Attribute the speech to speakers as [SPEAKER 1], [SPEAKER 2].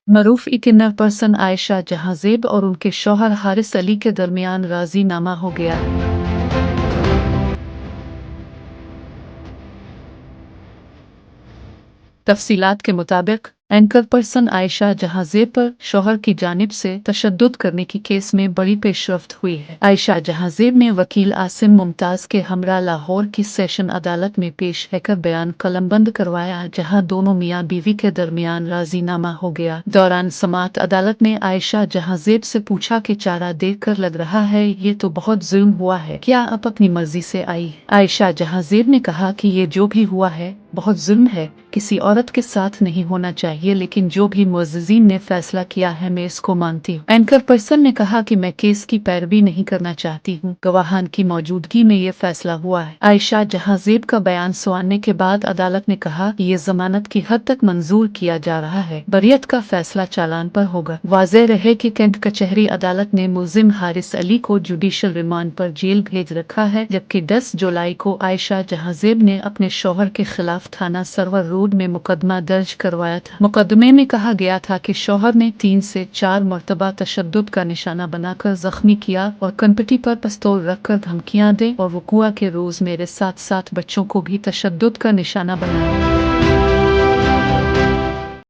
[SPEAKER 1] मरूफ इकिन्नर person Ayesha जहां और उनके शौहर हारिस अली के दरमियान राजीनामा हो गया। तफसीलात के मुताबिक एंकर पर्सन आयशा जहां पर शौहर की जानिब से तशद्दुद करने की केस में बड़ी पेशरफ्त हुई है। आयशा जहां ने वकील आसिम मुमताज के हमरा लाहौर की सेशन अदालत में पेश होकर बयान कलमबंद करवाया, जहां दोनों मियाँ बीवी के दरमियान राजीनामा हो गया। दौरान समात अदालत ने आयशा जहां से पूछा कि चारा देख कर लग रहा है ये तो बहुत जुल्म हुआ है, क्या आप अपनी मर्जी से आई? आयशा जहां ने कहा कि ये जो भी हुआ है बहुत जुल्म है, किसी औरत के साथ नहीं होना चाहिए, लेकिन जो भी मुअज़्ज़िज़ीन ने फैसला किया है मैं इसको मानती हूँ। एंकर पर्सन ने कहा कि मैं केस की पैरवी नहीं करना चाहती हूँ, गवाहान की मौजूदगी में ये फैसला हुआ है। आयशा जहां का बयान सुनने के बाद अदालत ने कहा कि ये जमानत की हद तक मंजूर किया जा रहा है, बरियत का फैसला चालान पर होगा। वाज़ेह रहे कि कैंट कचहरी अदालत ने मुलजिम हारिस अली को जुडिशल रिमांड पर जेल भेज रखा है, जबकि 10 जुलाई को आयशा जहां ने अपने शौहर के खिलाफ थाना सरवर रोड में मुकदमा दर्ज करवाया था। मुकदमे में कहा गया था कि शौहर ने 3 से 4 मरतबा तशद्दुद का निशाना बनाकर जख्मी किया और कनपटी पर पिस्तौल रखकर धमकियां दे और वक़ुआ के रोज मेरे साथ साथ बच्चों को भी तशद्दुद का निशाना बनाया।